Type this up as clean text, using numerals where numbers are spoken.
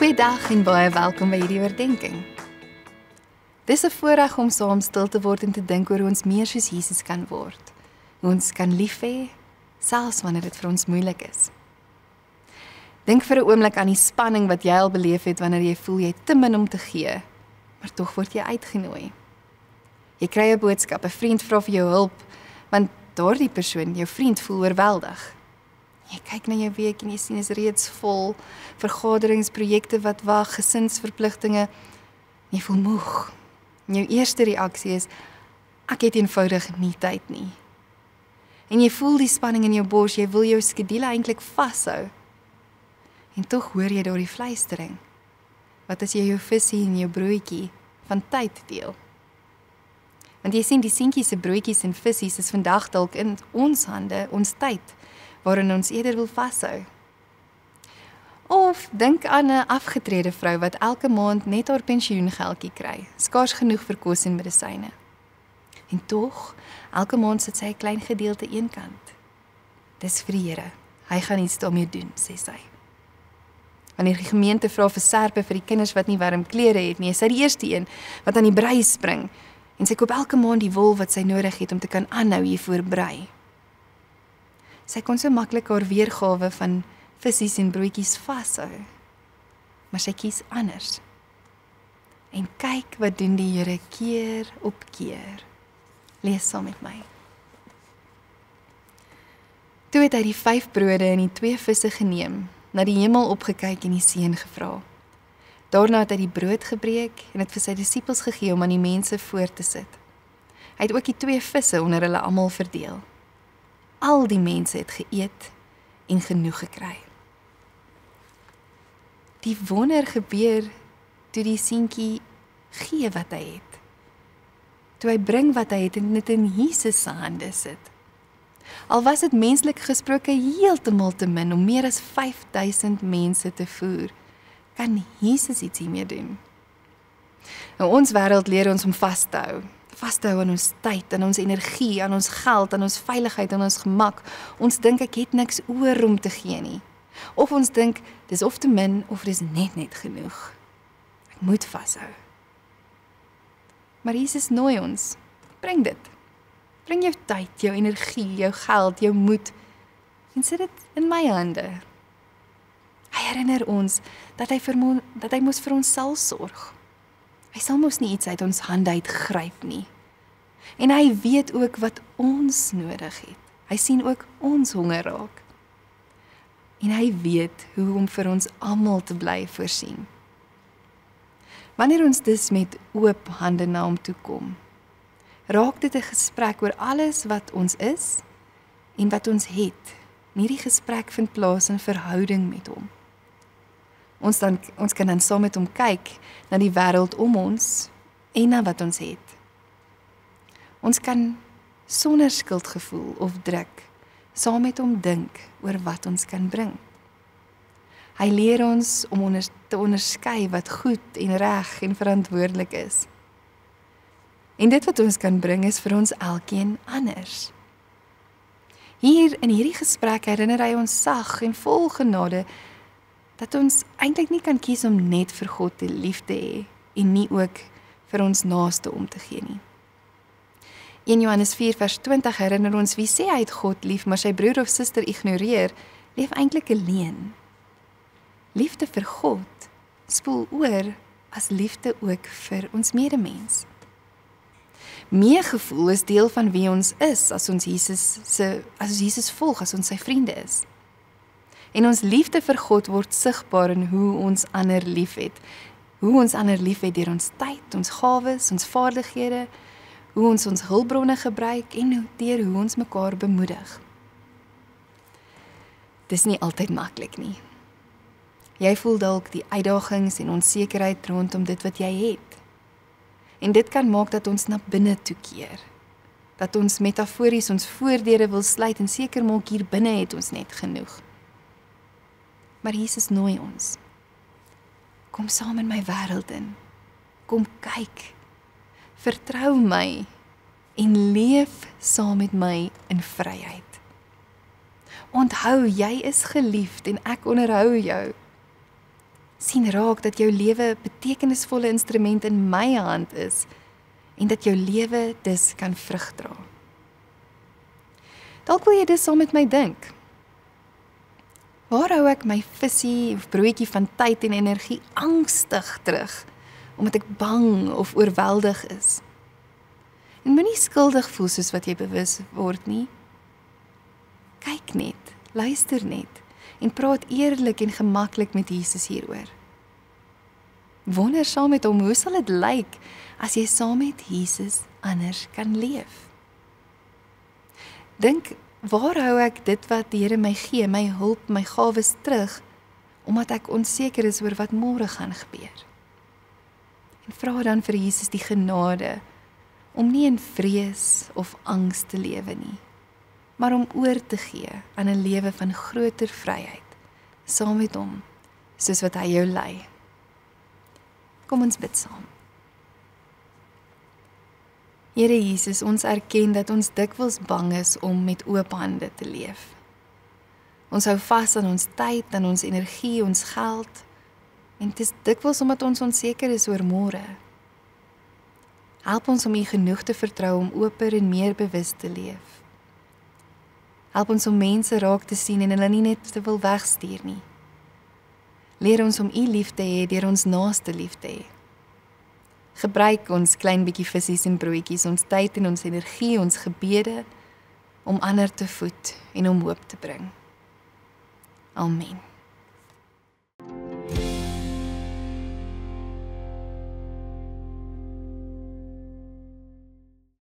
Goeiedag en baie welkom by hierdie oordeenking. Dis 'n voorreg om saam stil te word en te dink oor hoe ons meer soos Jesus kan word. Hoe ons kan lief hê, selfs wanneer dit vir ons moeilik is. Dink vir 'n oomblik aan die spanning wat jy al beleef het wanneer jy voel jy het te min om te gee, maar tog word jy uitgenooi. Jy kry 'n boodskap, 'n vriend vra vir jou hulp, want daardie persoon, jou vriend, voel oorweldig. Jy kyk na jou week en jy sien is reeds vol, vergaderings, projekte wat wag, gesinsverpligtinge. Jy voel moeg. En jou eerste reaksie is, ek het eenvoudig nie tyd nie. En jy voel die spanning in jou bors, jy wil jou skedule eintlik vashou. En tog hoor jy daardie fluistering. Wat as jy jou visie en jou broodjie van tyd deel? Want jy sien die seentjies se broodjies en visies is vandag dalk in ons hande, ons tyd, waarin ons eerder wil vashou. Of dink aan 'n afgetrede vrou wat elke maand net haar pensioengeldjie kry, skaars genoeg vir kos en medisyne. En tog, elke maand sit sy 'n klein gedeelte eenkant. Dis vir die Here, hy gaan iets daarmee doen, sê sy. Wanneer die gemeente vra vir serpe vir die kinders wat nie warm klere het nie, is sy die eerste een wat aan die brei spring, en sy koop elke maand die wol wat sy nodig het om te kan aanhou hiervoor brei. Sy kon so maklik haar weergawe van visies en broodjies vashou, maar sy kies anders. En kyk wat doen die Here keer op keer. Lees saam met my. Toe het hy die 5 brode en die 2 visse geneem, na die hemel opgekyk en die seën gevra. Daarna het hy die brood gebreek en het vir sy disippels gegee om aan die mense voor te sit. Hy het ook die 2 visse onder hulle almal verdeel. Al die mense het geëet en genoeg gekry. Die wonder gebeur toe die seentjie gee wat hy het. Toe hy bring wat hy het en dit in Jesus se hande sit. Al was dit menslik gesproke heeltemal te min om meer as 5000 mense te voer, kan Jesus iets hiermee doen. In ons wêreld leer ons om vas te hou aan ons tyd, aan ons energie, aan ons geld, aan ons veiligheid, aan ons gemak. Ons dink ek het niks oor om te gee nie. Of ons dink, dis of te min, of dis net genoeg. Ek moet vashou. Maar Jesus nooi ons, bring dit. Bring jou tyd, jou energie, jou geld, jou moed, en sit dit in my hande. Hy herinner ons dat hy moes vir ons sal sorg. Hy sal mos nie iets uit ons hande uitgryp nie. En hy weet ook wat ons nodig het. Hy sien ook ons honger raak. En hy weet hoe om vir ons almal te bly voorsien. Wanneer ons dus met oop hande na hom toe kom, raak dit 'n gesprek oor alles wat ons is en wat ons het. En hierdie gesprek vind plaas in verhouding met hom. Ons kan dan saam met hom kyk na die wêreld om ons en na wat ons het. Ons kan sonder skuldgevoel of druk saam met hom dink oor wat ons kan bring. Hy leer ons om te onderskei wat goed en reg en verantwoordelik is. En dit wat ons kan bring is vir ons elkeen anders. Hier in hierdie gesprek herinner hy ons sag en vol genade dat ons eintlik nie kan kies om net vir God te lief te hê en nie ook vir ons naaste om te gee nie. 1 Johannes 4 vers 20 herinner ons wie sê hy het God lief, maar sy broer of suster ignoreer, leef eintlik 'n leuen. Liefde vir God spoel oor as liefde ook vir ons medemens. Meegevoel is deel van wie ons is as ons Jesus volg, as ons sy vriende is. En ons liefde vir God word sigbaar in hoe ons ander liefhet. Hoe ons ander liefhet deur ons tyd, ons gawes, ons vaardighede, hoe ons hulpbronne gebruik en deur hoe ons mekaar bemoedig. Dis nie altyd maklik nie. Jy voel dalk die uitdagings en onsekerheid rondom dit wat jy het. En dit kan maak dat ons na binne toe keer. Dat ons metafories ons voordeure wil sluit en seker maak hier binne het ons net genoeg. Maar Jesus nooi ons. Kom saam in my wêreld in. Kom kyk. Vertrou my en leef saam met my in vryheid. Onthou, jy is geliefd en ek onderhou jou. sien raak dat jou lewe 'n betekenisvolle instrument in my hand is en dat jou lewe dus kan vrug dra. Dalk wil jy dis saam met my dink. Waar hou ek my visie of broodjie van tyd en energie angstig terug, omdat ek bang of oorweldig is? En moenie skuldig voel soos wat jy bewus word nie. Kyk net, luister net en praat eerlik en gemaklik met Jesus hieroor. Wonder saam met hom, hoe sal dit lyk as jy saam met Jesus anders kan leef? Dink, waar hou ek dit wat die Here my gee, my hulp, my gawes terug, omdat ek onseker is oor wat môre gaan gebeur? En vra dan vir Jesus die genade om nie in vrees of angs te lewe nie, maar om oor te gee aan 'n lewe van groter vryheid, saam met hom, soos wat hy jou lei. Kom ons bid saam. Here Jesus, ons erken dat ons dikwels bang is om met oop hande te leef. Ons hou vas aan ons tyd, aan ons energie, ons geld, en dit is dikwels omdat ons onseker is oor môre. Help ons om U genoeg te vertrou om oper en meer bewus te leef. Help ons om mense raak te sien en hulle nie net te wil wegstuur nie. Leer ons om U lief te hê deur ons naaste lief te hê. Gebruik ons klein bietjie visies en broodjies, ons tyd en ons energie, ons gebede, om ander te voed en om hoop te bring. Amen.